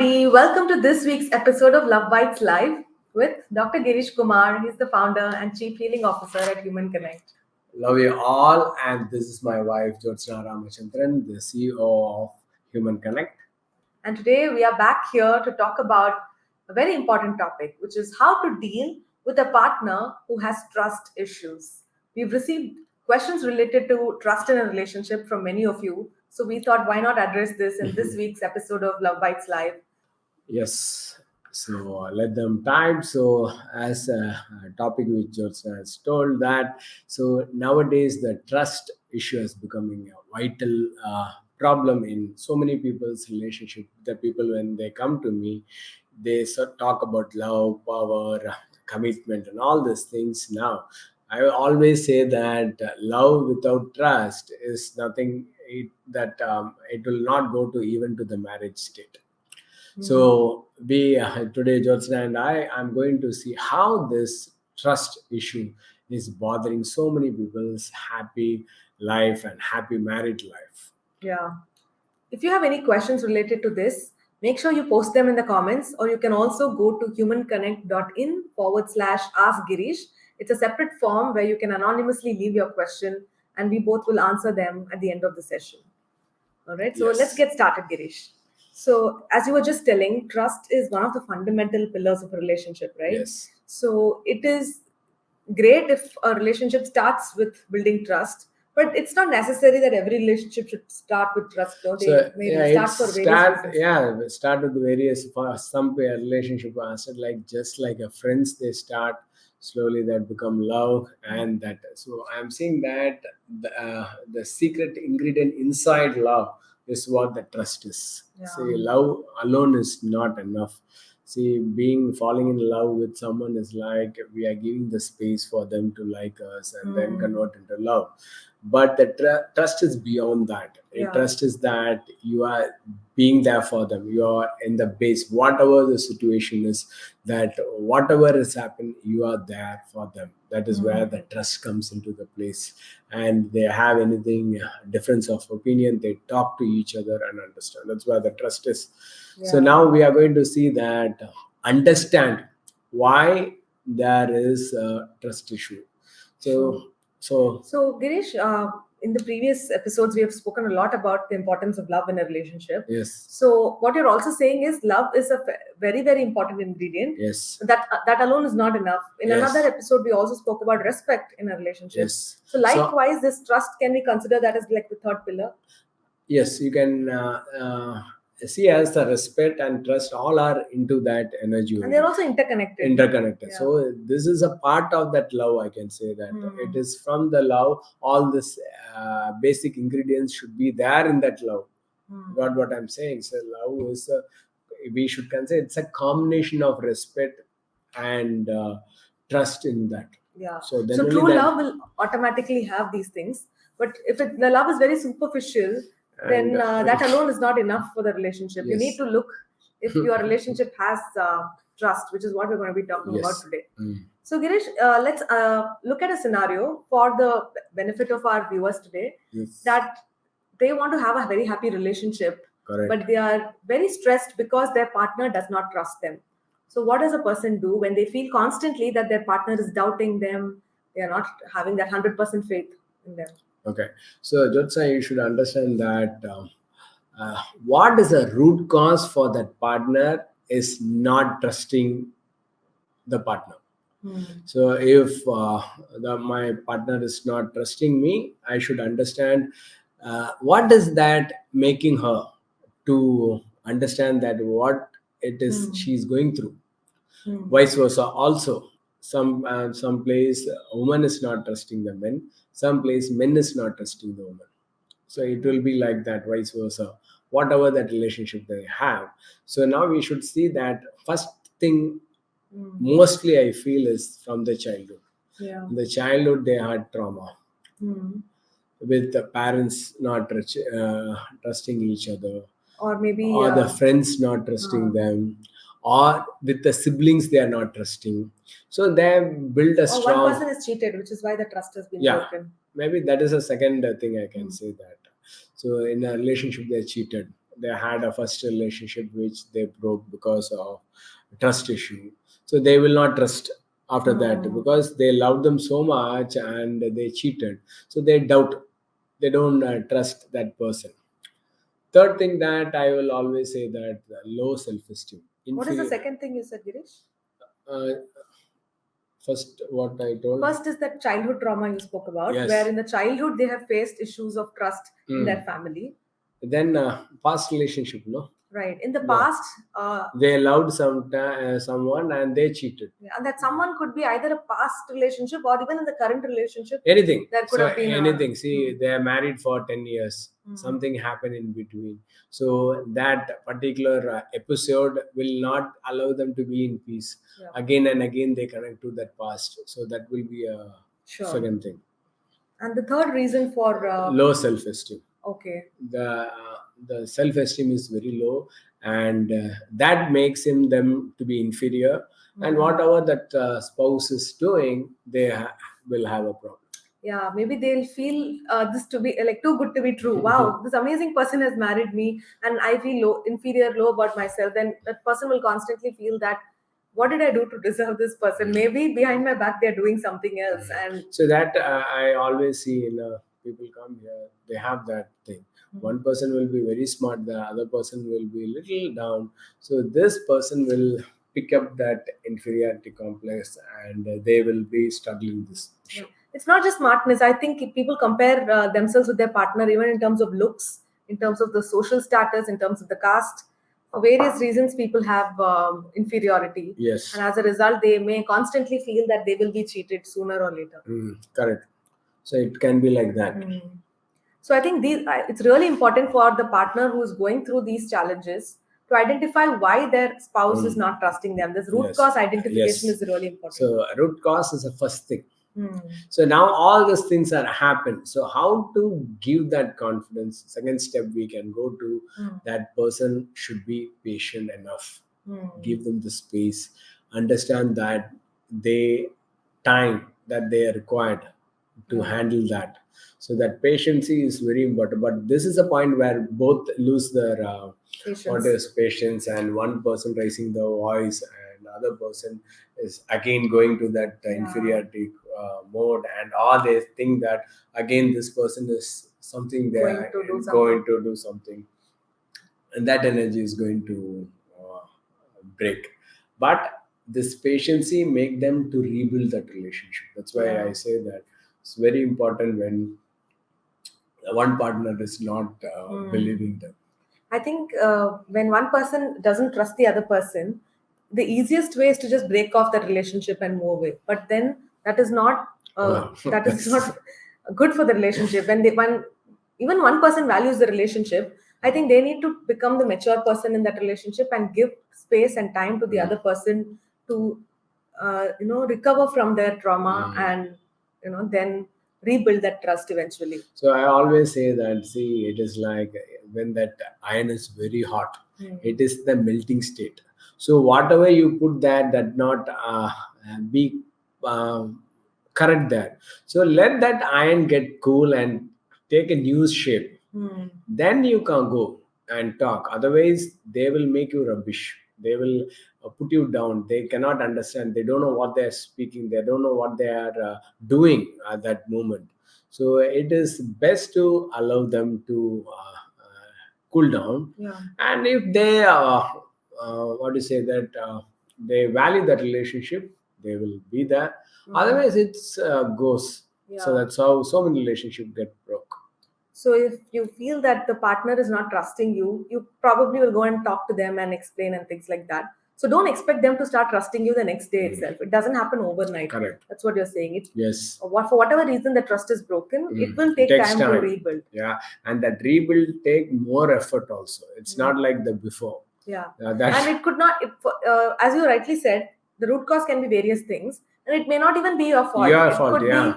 everybody. Welcome to this week's episode of Love Bites Live with Dr. Girish Kumar. He's the founder and Chief Healing Officer at Human Connect. Love you all, and this is my wife Jyotsna Ramachandran, the CEO of Human Connect. And today we are back here to talk about a very important topic, which is how to deal with a partner who has trust issues. We've received questions related to trust in a relationship from many of you. So we thought, why not address this in this week's episode of Love Bites Live? Yes, so let them type. So, as a topic which Jyotsna has told that, so nowadays the trust issue is becoming a vital problem in so many people's relationship. The people when they come to me, they talk about love, power, commitment, and all these things. Now, I always say that love without trust is nothing. It will not go to even to the marriage state. So we today, Jyotsna and I'm going to see how this trust issue is bothering so many people's happy life and happy married life. Yeah. If you have any questions related to this, make sure you post them in the comments, or you can also go to humanconnect.in/ask Girish. It's a separate form where you can anonymously leave your question and we both will answer them at the end of the session. All right, so let's Yes. get started, Girish. So, as you were just telling, trust is one of the fundamental pillars of a relationship, right? Yes. So, it is great if a relationship starts with building trust, but it's not necessary that every relationship should start with trust. Though they So maybe yeah, start it's for various start reasons. yeah start with various for some relationship are said like just like a friends they start slowly that become love and that. So I'm saying that the secret ingredient inside love is what the trust is. Yeah. See, love alone is not enough. See, being falling in love with someone is like we are giving the space for them to like us and then convert into love. But the trust is beyond that. Yeah. Trust is that you are being there for them. You are in the base, whatever the situation is, that whatever has happened, you are there for them. That is where the trust comes into the place. And they have anything difference of opinion, they talk to each other and understand. That's where the trust is. So Yeah. now we are going to see that understand why there is a trust issue. So Girish, in the previous episodes, we have spoken a lot about the importance of love in a relationship. yes. So, what you're also saying is love is a very, very important ingredient. Yes. That alone is not enough. In Yes. another episode, we also spoke about respect in a relationship. Yes. So, likewise, this trust, can we consider that as like the third pillar? Yes, you can see as the respect and trust all are into that energy And only. they're also interconnected. Interconnected. Yeah. So this is a part of that love. I can say that it is from the love. All this basic ingredients should be there in that love. What I'm saying. So love is we should consider it's a combination of respect and trust in that. Yeah. So then So only true then- love will automatically have these things. But if the love is very superficial, then And, that alone is not enough for the relationship. You Yes. need to look if your relationship has trust, which is what we're going to be talking Yes. about today. Mm. So, Girish, let's look at a scenario for the benefit of our viewers today, Yes. that they want to have a very happy relationship, Correct. but they are very stressed because their partner does not trust them. So, what does a person do when they feel constantly that their partner is doubting them? They are not having that 100% faith in them. Okay, so Jyotsna, you should understand that what is the root cause for that partner is not trusting the partner. So if my partner is not trusting me, I should understand what is that making her to understand that what it is she's going through. Vice versa also, some place a woman is not trusting the men, some place men is not trusting the woman. So it will be like that, vice versa, whatever that relationship they have. So now we should see that first thing mostly I feel is from the childhood. Yeah. In the childhood they had trauma with the parents not trusting each other, Or maybe or the friends not trusting them, or with the siblings they are not trusting. So they build a or strong. one person is cheated, which is why the trust has been Yeah, broken. maybe that is a second thing I can say that. So in a relationship they're cheated. they had a first relationship which they broke because of trust issue. So they will not trust after that because they loved them so much and they cheated. So they doubt, they don't trust that person. Third thing that I will always say that low self-esteem. What is the second thing you said, Girish? Uh, First, what I told. First is that childhood trauma you spoke about, Yes. where in the childhood they have faced issues of trust in their family. Then past relationship, no. Right. In the Yeah. past, They loved someone and they cheated. and that someone could be either a past relationship or even in the current relationship. Anything. There could have been anything. See, they are married for 10 years. Something happened in between. So that particular episode will not allow them to be in peace. Yeah. Again and again, they connect to that past. So that will be a second thing. And the third reason for low self-esteem. Okay. The self-esteem is very low, and that makes them to be inferior. And whatever that spouse is doing, they will have a problem. Yeah, maybe they'll feel this to be like too good to be true. Wow, this amazing person has married me, and I feel low, inferior, low about myself. Then that person will constantly feel that, what did I do to deserve this person? Maybe behind my back they're doing something else. And so that I always see in people come here, they have that thing. One person will be very smart, the other person will be little down. So this person will pick up that inferiority complex, and they will be struggling this issue. Yeah. It's not just smartness. I think if people compare themselves with their partner, even in terms of looks, in terms of the social status, in terms of the caste, for various reasons, people have inferiority. Yes. And as a result, they may constantly feel that they will be cheated sooner or later. Correct. So it can be like that. So I think it's really important for the partner who is going through these challenges to identify why their spouse is not trusting them. This root cause identification is really important. So root cause is the first thing. So now all these things are happened. So how to give that confidence? Second step we can go to, that person should be patient enough. Give them the space. Understand that time that they are required to handle that. So that patience is very important. But this is a point where both lose their patience, and one person raising the voice and other person is again going to that inferiority mode, and all they think that again this person is something they are going to do something, and that energy is going to break. But this patience make them to rebuild that relationship. That's why I say that it's very important when one partner is not believing them. I think when one person doesn't trust the other person, the easiest way is to just break off that relationship and move away. But then that is not that is not good for the relationship. When even one person values the relationship, I think they need to become the mature person in that relationship and give space and time to the other person to recover from their trauma and then rebuild that trust eventually. So I always say that, see, it is like when that iron is very hot, it is the melting state. So whatever you put that not be correct there. So let that iron get cool and take a new shape. Then you can go and talk. Otherwise, they will make you rubbish. They will put you down. They cannot understand. They don't know what they are speaking. They don't know what they are doing at that moment. So it is best to allow them to cool down. And if they what do you say that they value that relationship, they will be there. Otherwise, it's goes. So that's how so many relationships get broke. So if you feel that the partner is not trusting you, you probably will go and talk to them and explain and things like that. So don't expect them to start trusting you the next day itself. It doesn't happen overnight. Correct. That's what you're saying. Yes. For whatever reason the trust is broken, it will take time to rebuild. Yeah, and that rebuild take more effort also. It's not like the before. Yeah. And it could not, as you rightly said, the root cause can be various things, and it may not even be your fault. Your fault, could be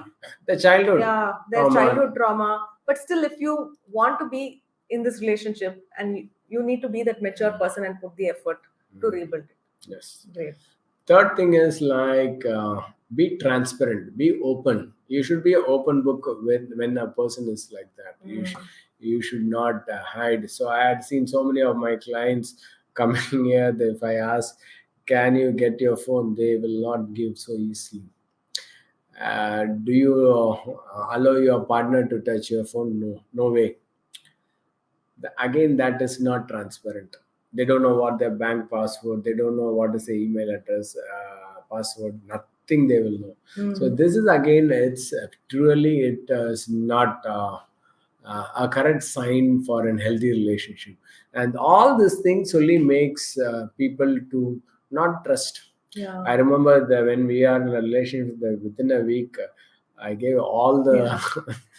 the childhood. Yeah, their childhood trauma. But still, if you want to be in this relationship, and you need to be that mature person and put the effort to rebuild it. Yes. Great. Third thing is like be transparent, be open. You should be an open book when a person is like that. you should not hide. So I had seen so many of my clients coming here that if I ask, can you get your phone, they will not give so easily. Do you allow your partner to touch your phone? No, no way. Again, that is not transparent. They don't know what their bank password, they don't know what is the email address, password, nothing they will know. So this is again, it's truly, it is not a correct sign for an healthy relationship. And all these things only makes people to not trust. Yeah. I remember that when we are in a relationship, within a week, I gave all the Yeah.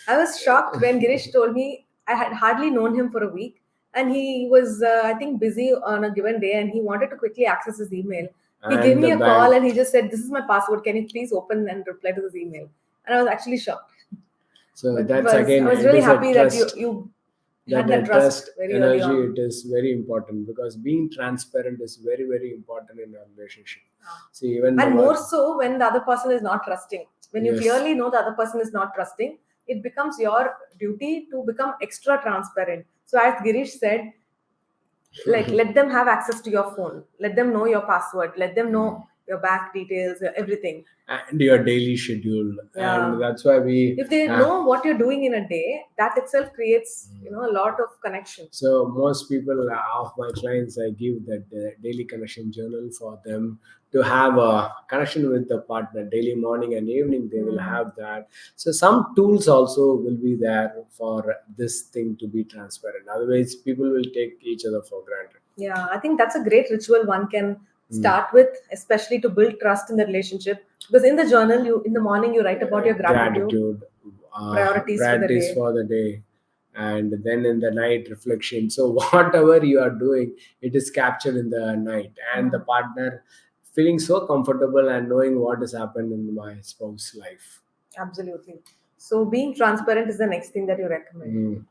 I was shocked when Girish told me. I had hardly known him for a week, and he was, I think, busy on a given day, and he wanted to quickly access his email. He gave and me the a call, bank. and he just said, "This is my password. Can you please open and reply to this email?" And I was actually shocked. So But that's again, I was it really is a happy that trust. you had That that trust trust very early energy, on. it is very important, because being transparent is very, very important in a relationship. See, even And our, more so when the other person is not trusting. When you yes. clearly know the other person is not trusting, it becomes your duty to become extra transparent. So as Girish said, like, let them have access to your phone, let them know your password, let them know your bank details, your everything. And your daily schedule, Yeah. and that's why we If they know what you're doing in a day, that itself creates, a lot of connection. so most people of my clients, I give that daily connection journal for them to have a connection with the partner daily, morning and evening. They will have that. So some tools also will be there for this thing to be transparent. Otherwise, people will take each other for granted. Yeah, I think that's a great ritual one can start with, especially to build trust in the relationship. Because in the journal, you in the morning you write about your gratitude, Gratitude, priorities for the priorities day. for the day, and then in the night, reflection. So whatever you are doing, it is captured in the night, and the partner feeling so comfortable and knowing what has happened in my spouse life. Absolutely. So being transparent is the next thing that you recommend.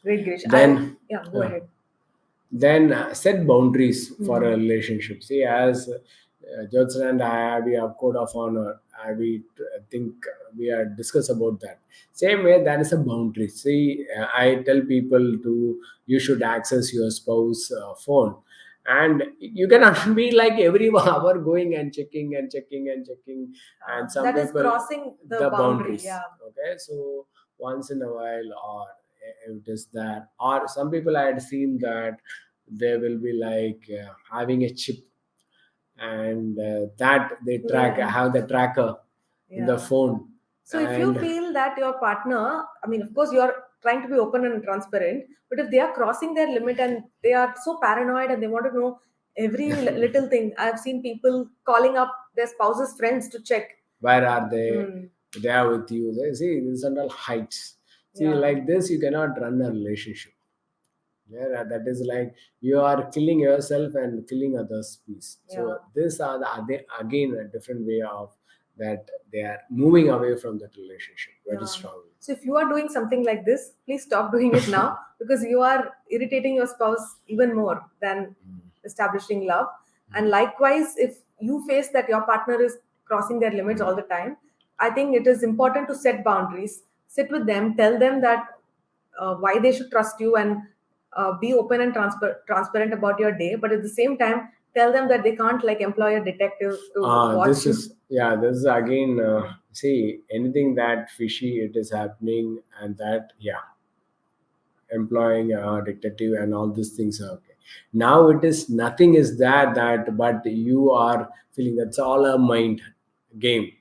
Great, Girish. Then Yeah, go ahead. set boundaries for a relationship. See, as Judson and I, we have code of honor. We think we are discuss about that. Same way, that is a boundary. See, I tell people to, you should access your spouse phone, and you cannot be like every hour going and checking and checking and checking. And some That is people, crossing the the boundary. boundaries. Yeah. Okay, so once in a while, or it is that, or some people I had seen that they will be like having a chip, and that they track, Yeah. have the tracker in the Yeah. phone. So if you And feel that your partner, I mean, of course, you're trying to be open and transparent, but if they are crossing their limit and they are so paranoid and they want to know every little thing, I've seen people calling up their spouse's friends to check. where are they? Hmm. They are with you. They see, this and all heights. See, Yeah. like this, you cannot run a relationship. Yeah, that is like you are killing yourself and killing others' peace. Yeah. So these are again a different way of that they are moving away from that relationship very Yeah. strongly. So if you are doing something like this, please stop doing it now because you are irritating your spouse even more than establishing love. And likewise, if you face that your partner is crossing their limits all the time, I think it is important to set boundaries, sit with them, tell them that why they should trust you, and be open and transparent about your day. But at the same time, tell them that they can't like employ a detective to This watch you. is, yeah, this is again, see, anything that fishy, it is happening, and that, yeah, employing a detective and all these things are okay. Now it is nothing is there, that but you are feeling that's all a mind game.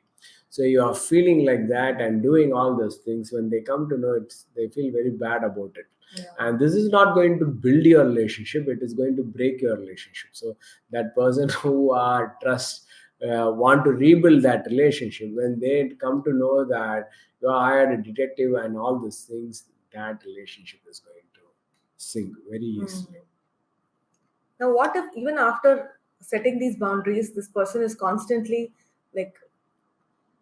So you are feeling like that and doing all those things. When they come to know it, they feel very bad about it. Yeah. And this is not going to build your relationship, it is going to break your relationship. So that person who are trust, want to rebuild that relationship, when they come to know that you hired a detective and all these things, that relationship is going to sink very easily. Now, what if even after setting these boundaries, this person is constantly like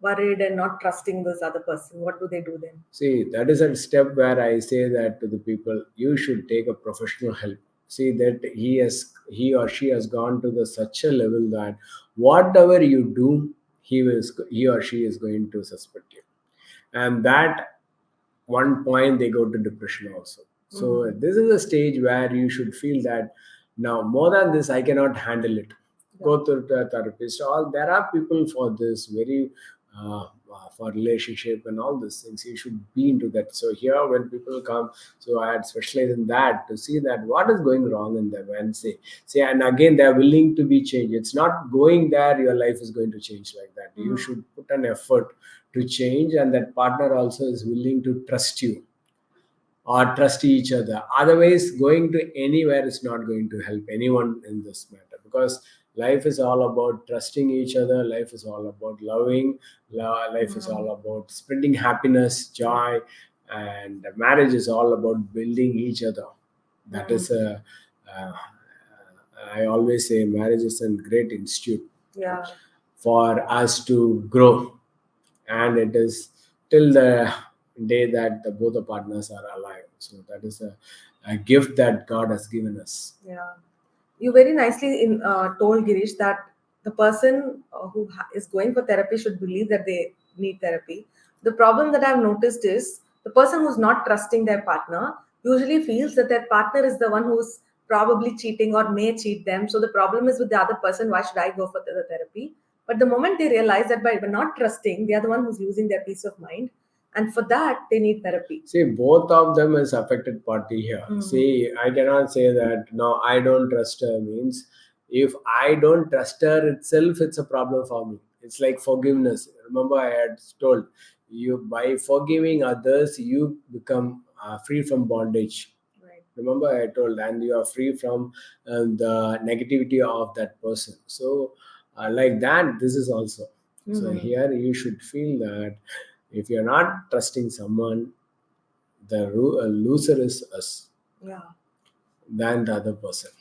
worried and not trusting this other person? What do they do then? See, that is a step where I say that to the people, you should take a professional help. See that he or she has gone to the such a level that whatever you do, he or she is going to suspect you. And that one point they go to depression also. So this is a stage where you should feel that now more than this I cannot handle it. Go to the therapist. All there are people for this very for relationship and all these things. You should be into that. So here when people come, so I had specialized in that to see that what is going wrong in them and say and again they are willing to be changed. It's not going there your life is going to change like that. You should put an effort to change, and that partner also is willing to trust you or trust each other. Otherwise, going to anywhere is not going to help anyone in this matter, because life is all about trusting each other. Life is all about loving. Life is all about spreading happiness, joy, and marriage is all about building each other. That is a. I always say marriage is a great institute Yeah. for us to grow, and it is till the day that both the partners are alive. So that is a gift that God has given us. Yeah, you very nicely told Girish that the person who is going for therapy should believe that they need therapy. The problem that I've noticed is the person who's not trusting their partner usually feels that their partner is the one who's probably cheating or may cheat them. So the problem is with the other person. Why should I go for the therapy? But the moment they realize that by not trusting, they are the one who's losing their peace of mind, and for that they need therapy. See, both of them is affected party here. See, I cannot say that no, I don't trust her means if I don't trust her itself, it's a problem for me. It's like forgiveness. Remember, I had told you by forgiving others, you become free from bondage. Right. Remember, I told, and you are free from the negativity of that person. So, like that, this is also. So here you should feel that if you're not trusting someone, the loser is us Yeah. than the other person.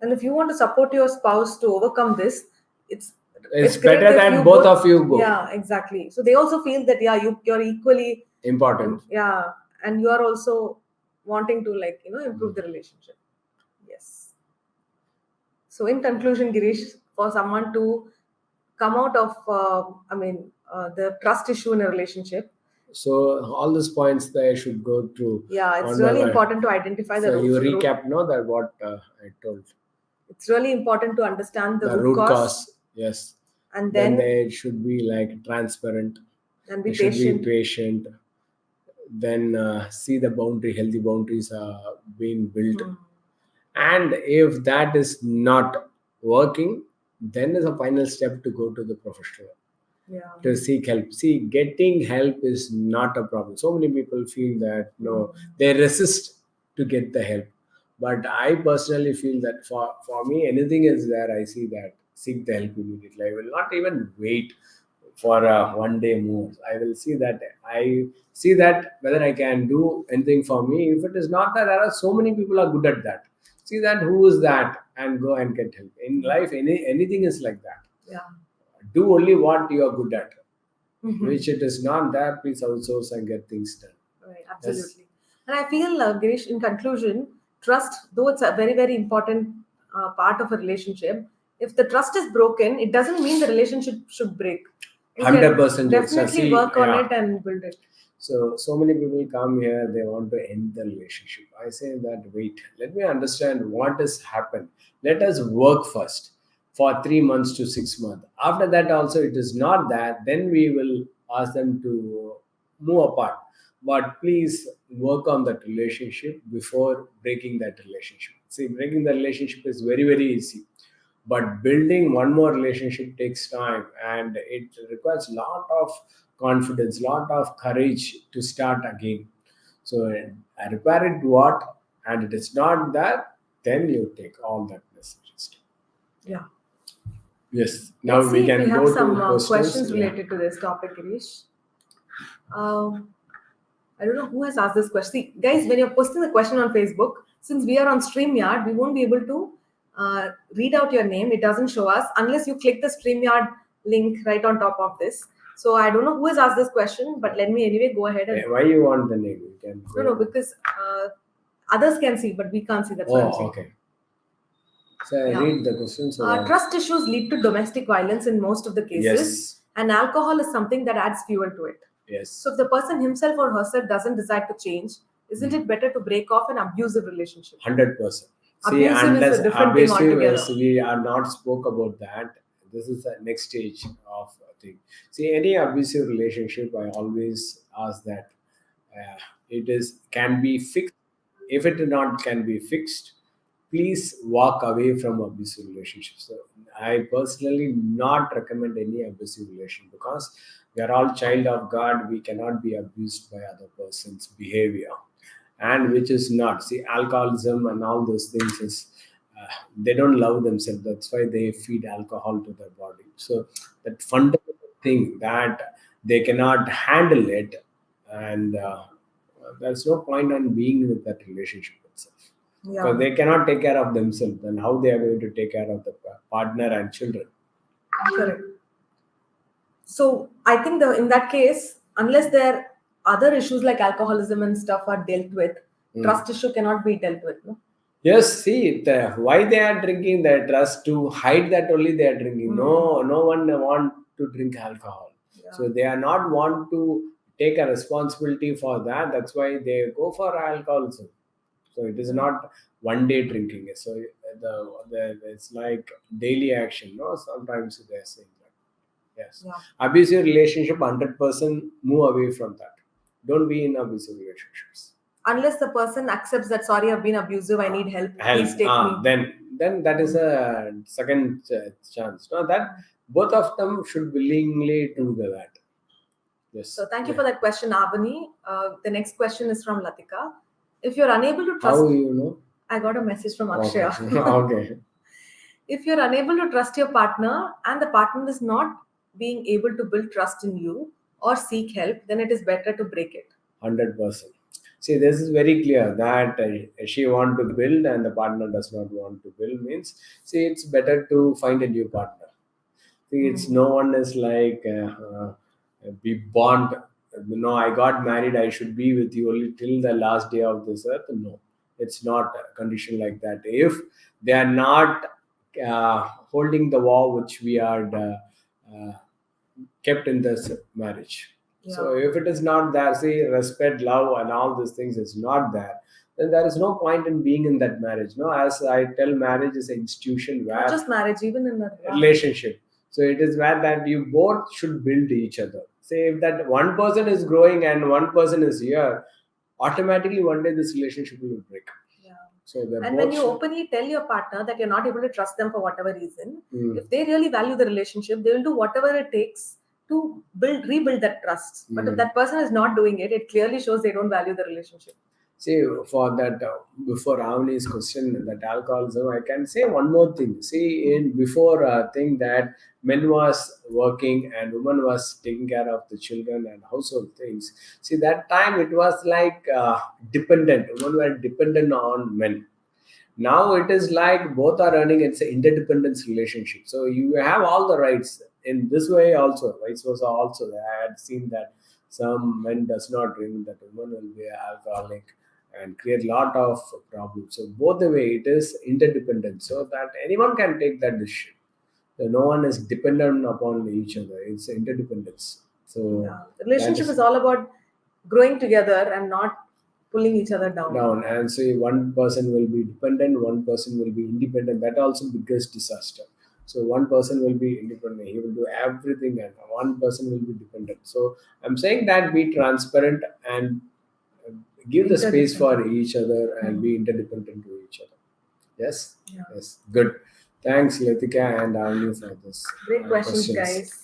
And if you want to support your spouse to overcome this, it's It's great better if that you both of you go. Yeah, exactly. So they also feel that yeah, you're equally Important. yeah, and you are also wanting to improve the relationship. Yes. So in conclusion, Girish, for someone to come out of the trust issue in a relationship, So all these points they should go through. yeah, it's on by really one. important to identify the So you root. recap, no, that what I told. It's really important to understand the The root root cause, cause, yes. and Then then they should be like transparent. and They be should be patient. patient. Then see the boundary, healthy boundaries are being built. And if that is not working, then is a final step to go to the professional Yeah. to seek help. See, getting help is not a problem. So many people feel that no, they resist to get the help. But I personally feel that for me, anything is there, I see that seek the help immediately. I will not even wait for one day more. I will see that whether I can do anything for me. If it is not that, there are so many people are good at that. See that who is that and go and get help. In life, anything is like that. Yeah. Do only what you are good at. Which it is not there, please outsource and get things done. Right, absolutely. And I feel, Girish, in conclusion, trust, though it's a very, very important part of a relationship, if the trust is broken, it doesn't mean the relationship should break. You can 100% definitely work on it and build it. So many people come here, they want to end the relationship. I say that wait, let me understand what has happened. Let us work first for 3 months to 6 months. After that, also, it is not that, then we will ask them to move apart. But please work on that relationship before breaking that relationship. See, breaking the relationship is very, very easy, but building one more relationship takes time, and it requires lot of confidence, lot of courage to start again. So I repair it what, and it is not that, then you take all that necessary step. Yeah. Yes, now Let's we see if we can have go some to questions. questions related to this topic, Girish. Um, I don't know who has asked this question. See, guys, when you're posting the question on Facebook, since we are on StreamYard, we won't be able to read out your name. It doesn't show us unless you click the StreamYard link right on top of this. So I don't know who has asked this question, but let me anyway go ahead and. Why you want the name? You can No, because others can see, but we can't see. That's what I'm saying. Okay. So I Yeah. read the question. So Trust issues lead to domestic violence in most of the cases, yes, and alcohol is something that adds fuel to it. yes. So if the person himself or herself doesn't decide to change, isn't it better to break off an abusive relationship? 100%. See, Abusive is a unless different thing abusive altogether. is, we are not spoke about that. This is the next stage of thing. See, any abusive relationship, I always ask that it is can be fixed. If it not can be fixed, please walk away from abusive relationships. So I personally not recommend any abusive relation, because we are all child of God. We cannot be abused by other person's behavior, and which is not. See, alcoholism and all those things is they don't love themselves. That's why they feed alcohol to their body. So that fundamental thing that they cannot handle it, and there's no point on being with that relationship itself, because Yeah, they cannot take care of themselves. Then how they are going to take care of the partner and children? correct. So I think in that case, unless there other issues like alcoholism and stuff are dealt with, Mm. trust issue cannot be dealt with. No? Yes, see, why they are drinking, the trust to hide that only they are drinking. No, no one want to drink alcohol. Yeah. So they are not want to take a responsibility for that. That's why they go for alcoholism. So it is not one day drinking. So it's like daily action. No, sometimes they are saying that. Yes, Yeah. abusive relationship, 100% move away from that. Don't be in abusive relationships. Unless the person accepts that, sorry, I've been abusive, I need help, Help, please take me. then that is a second chance. No, that both of them should willingly do that. Yes. So thank you for that question, Avani. The next question is from Latika. If you're unable to trust, How you know? I got a message from Okay. Akshaya. Okay. If you're unable to trust your partner and the partner is not being able to build trust in you or seek help, then it is better to break it. 100%. See, this is very clear that she want to build and the partner does not want to build, means, see, it's better to find a new partner. See, it's no one is like be bond. No, I got married. I should be with you only till the last day of this earth. No, it's not a condition like that. If they are not holding the vow which we are kept in this marriage. So Yeah. if it is not there, see, respect, love, and all these things is not there, then there is no point in being in that marriage. No, as I tell, marriage is an institution Not where just marriage, even in a relationship. So it is where that you both should build each other. Say if that one person is growing and one person is here, automatically one day this relationship will break. Yeah. So they And when both you should. openly tell your partner that you're not able to trust them for whatever reason, Mm. if they really value the relationship, they will do whatever it takes to rebuild that trust. But if Mm. that person is not doing it, it clearly shows they don't value the relationship. See, for that, before Avani's question, that alcoholism, I can say one more thing. See, in before thing that men was working and woman was taking care of the children and household things. See, that time it was like dependent. Women were dependent on men. Now it is like both are earning. It's an interdependence relationship. So you have all the rights in this way also. Vice versa also. I had seen that some men does not drink, that woman will be alcoholic and create lot of problems. So both the way it is interdependent. So that anyone can take that decision. So no one is dependent upon each other. It's interdependence. So Yeah. The that relationship is is all about growing together and not pulling each other down. down, and say one person will be dependent, one person will be independent. That also biggest disaster. So one person will be independent, he will do everything, and one person will be dependent. So I'm saying that be transparent and uh, give the space for Interdependent. each other and be interdependent to each other. Yes. Yeah. Yes, good. Thanks, Latika and Avni, for this Great questions, questions. guys.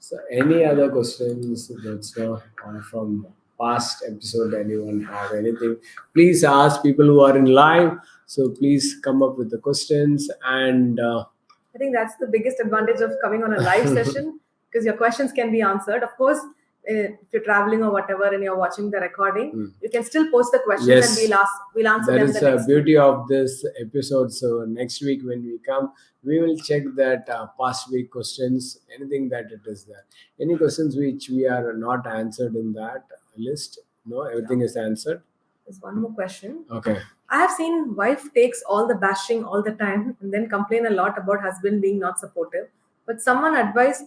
So, any other questions that's not from past episode? Anyone have anything? Please ask people who are in live. So please come up with the questions and I think that's the biggest advantage of coming on a live session because your questions can be answered. Of course, if you're traveling or whatever and you're watching the recording, you can still post the questions and yes, we'll answer that them is the the next week. beauty of this episode. So next week when we come, we will check that past week questions, anything that it is there. Any questions which we are not answered in that list? No, everything is answered. There's one more question. Okay. I have seen wife takes all the bashing all the time and then complain a lot about husband being not supportive. But someone advised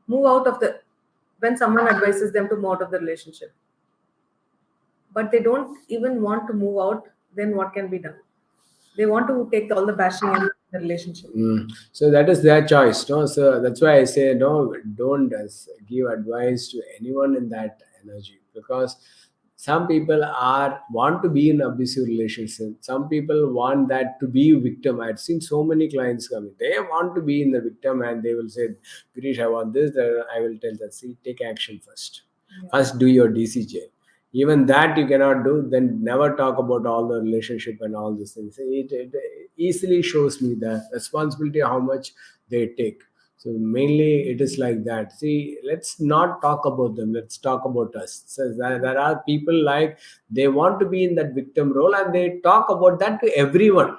move out of the when someone advises them to move out of the relationship. but they don't even want to move out, then what can be done? They want to take all the bashing in the relationship. So that is their choice, no? So that's why I say no, don't give advice to anyone in that energy, because some people are want to be in abusive relationship. Some people want that to be victim. I've seen so many clients coming. They want to be in the victim, and they will say, "Girish, I want this." Then I will tell that, see, take action first. Yeah. First, do your DCJ. Even that you cannot do, then never talk about all the relationship and all these things. It easily shows me the responsibility how much they take. So mainly it is like that. See, let's not talk about them, let's talk about us. So there are people like they want to be in that victim role, and they talk about that to everyone,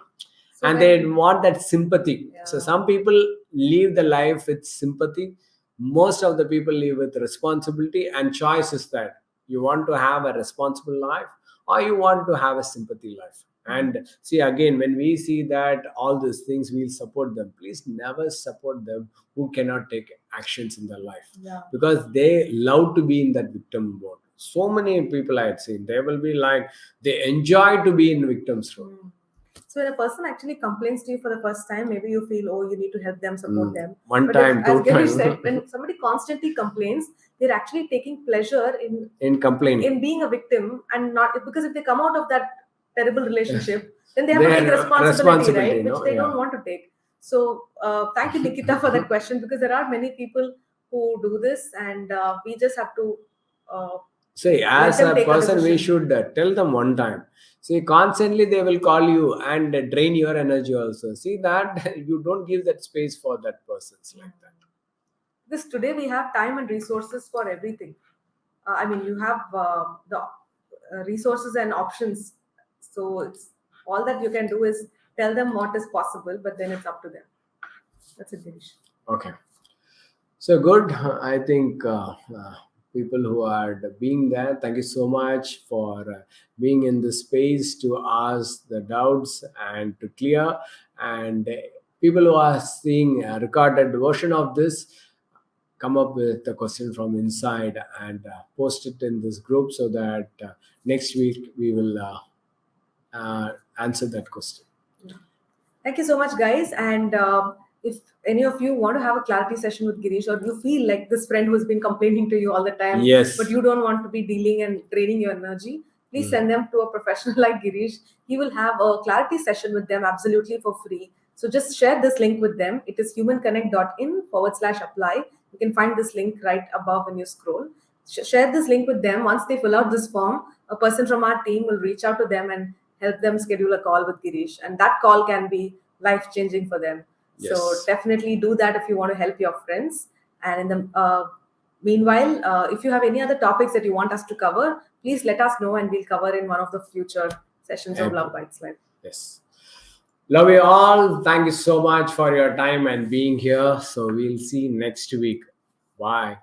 So and they when, want that sympathy. So yeah. some people live the life with sympathy. Most of the people live with responsibility, and choice is that you want to have a responsible life, or you want to have a sympathy life. And see, again, when we see that all these things, we'll support them. Please never support them who cannot take actions in their life, Yeah. because they love to be in that victim mode. So many people I had seen, they will be like, they enjoy to be in victim's role. So when a person actually complains to you for the first time, maybe you feel, oh, you need to help them, support them. One But if, time, as two Gary time, said, when somebody constantly complains, they're actually taking pleasure in complaining. in being a victim, and not because if they come out of that terrible relationship, then they have to take Their responsibility, responsibility, right? Which no? they don't Yeah. want to take. So thank you, Nikita, for that question, because there are many people who do this, and we just have to uh, See, let as them a take a person, we decision. should tell them one time. See, constantly they will call you and drain your energy also. See that you don't give that space for that persons like that. Because today we have time and resources for everything. I mean, you have the resources and options. So it's all that you can do is tell them what is possible, but then it's up to them. That's it, Girish. Okay. So good. I think people who are being there, thank you so much for being in the space to ask the doubts and to clear. And people who are seeing a recorded version of this, come up with a question from inside and post it in this group, so that next week we will answer that question. Thank you so much, guys. And if any of you want to have a clarity session with Girish, or you feel like this friend who's been complaining to you all the time, but Yes. you don't want to be dealing and draining your energy, please send them to a professional like Girish. He will have a clarity session with them absolutely for free. So just share this link with them. It is humanconnect.in/apply. You can find this link right above when you scroll. Share this link with them. Once they fill out this form, a person from our team will reach out to them and help them schedule a call with Girish. And that call can be life changing for them. So Yes. definitely do that if you want to help your friends. And in the meanwhile, if you have any other topics that you want us to cover, please let us know and we'll cover in one of the future sessions of Love Bites Live. Yes. Love you all. Thank you so much for your time and being here. So we'll see next week. Bye.